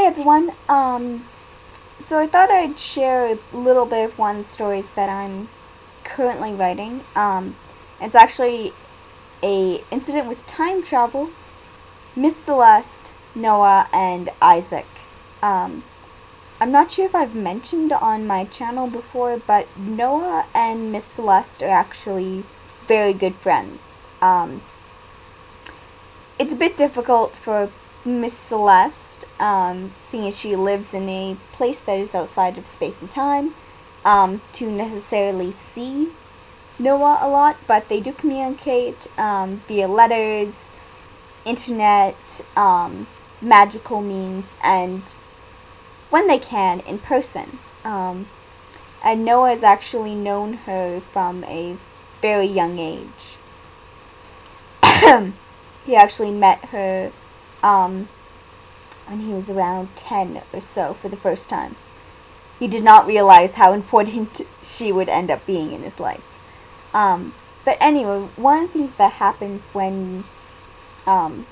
everyone. So I thought I'd share a little bit of one of the stories that I'm currently writing. It's actually a incident with time travel. Miss Celeste, Noah, and Isaac. I'm not sure if I've mentioned on my channel before, but Noah and Miss Celeste are actually very good friends. It's a bit difficult for Miss Celeste, seeing as she lives in a place that is outside of space and time, to necessarily see Noah a lot, but they do communicate via letters, internet, magical means, and when they can, in person. And Noah has actually known her from a very young age. He actually met her when he was around 10 or so for the first time. He did not realize how important she would end up being in his life. But anyway, one of the things that happens when one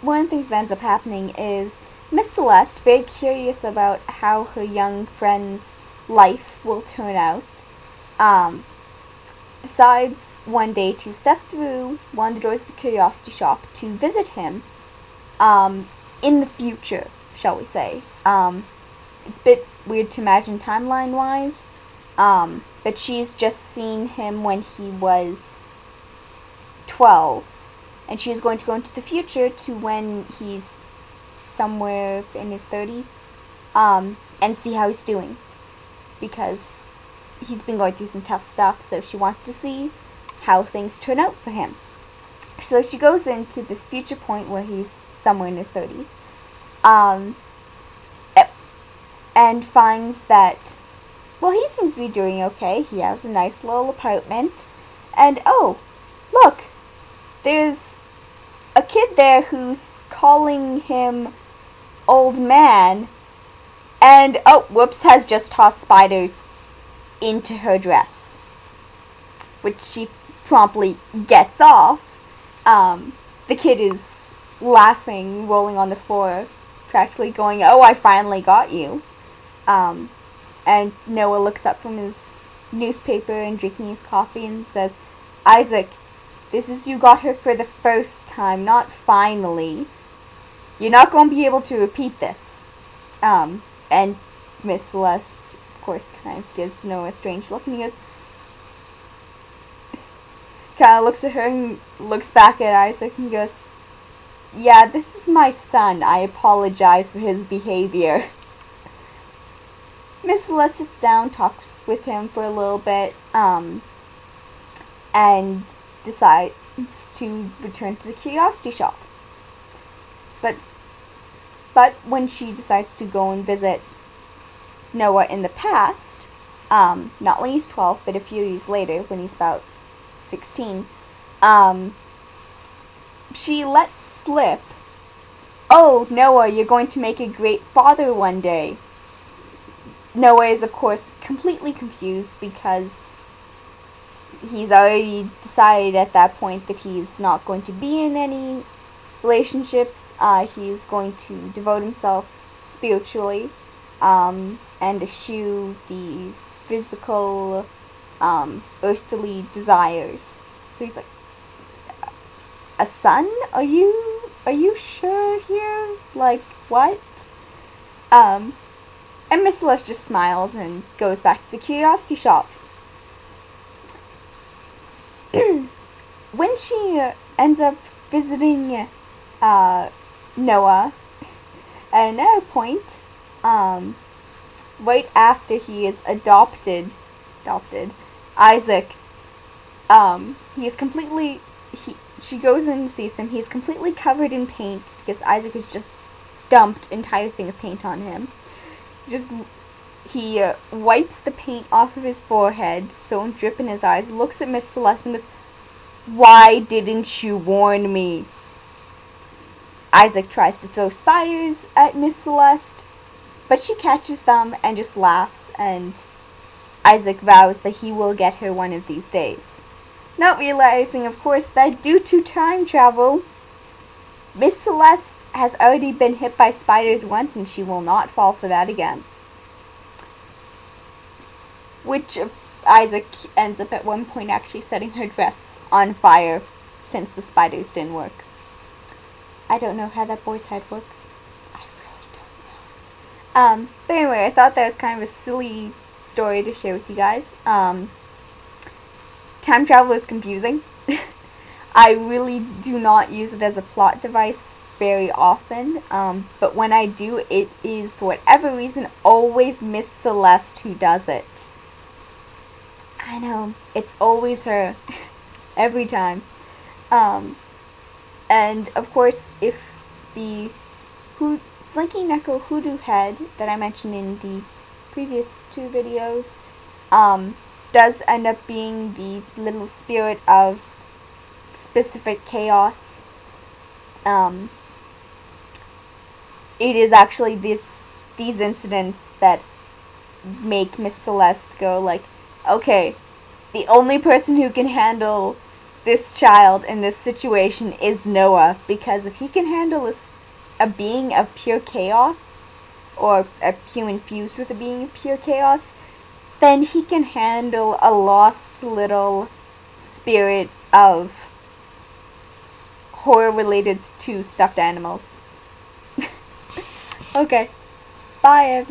of the things that ends up happening is Miss Celeste, very curious about how her young friend's life will turn out, decides one day to step through one of the doors of the curiosity shop to visit him in the future, shall we say. It's a bit weird to imagine timeline-wise, but she's just seen him when he was 12, and she's going to go into the future to when he's somewhere in his 30s, and see how he's doing, because he's been going through some tough stuff, so she wants to see how things turn out for him. So she goes into this future point where he's somewhere in his 30s, and finds that, well, he seems to be doing okay. He has a nice little apartment, and oh, look, there's a kid there who's calling him old man, and oh, whoops, has just tossed spiders into her dress, which she promptly gets off. The kid is laughing, rolling on the floor, practically going, "Oh, I finally got you." And Noah looks up from his newspaper and drinking his coffee and says, "Isaac, this is you got her for the first time, not finally. You're not going to be able to repeat this." And Miss Celeste, of course, kind of gives Noah a strange look, and he goes, kind of looks at her and looks back at Isaac and goes, "Yeah, this is my son. I apologize for his behavior." Miss Celeste sits down, talks with him for a little bit, and decides to return to the curiosity shop. But when she decides to go and visit Noah in the past, not when he's 12, but a few years later, when he's about 16, she lets slip, "Oh, Noah, you're going to make a great father one day." Noah is, of course, completely confused because he's already decided at that point that he's not going to be in any relationships. He's going to devote himself spiritually, and eschew the physical, earthly desires. So he's like, "A son? Are you sure here? Like, what?" And Miss Celeste just smiles and goes back to the curiosity shop. When she ends up visiting Noah at another point, right after he is adopted Isaac, he is completely, she goes in and sees him. He's completely covered in paint because Isaac has just dumped an entire thing of paint on him. He wipes the paint off of his forehead so it won't drip in his eyes, looks at Miss Celeste and goes, "Why didn't you warn me?" Isaac tries to throw spiders at Miss Celeste, but she catches them and just laughs, and Isaac vows that he will get her one of these days. Not realizing, of course, that due to time travel, Miss Celeste has already been hit by spiders once, and she will not fall for that again. Which Isaac ends up at one point actually setting her dress on fire since the spiders didn't work. I don't know how that boy's head works. I really don't know. But anyway, I thought that was kind of a silly story to share with you guys. Time travel is confusing. I really do not use it as a plot device very often, but when I do, it is, for whatever reason, always Miss Celeste who does it. I know, it's always her, every time. And of course, if the Slinky Neko Hoodoo head that I mentioned in the previous 2 videos does end up being the little spirit of specific chaos, it is actually these incidents that make Miss Celeste go like, okay, the only person who can handle this child in this situation is Noah, because if he can handle a being of pure chaos, or a human fused with a being of pure chaos, then he can handle a lost little spirit of horror related to stuffed animals. Okay, bye everyone.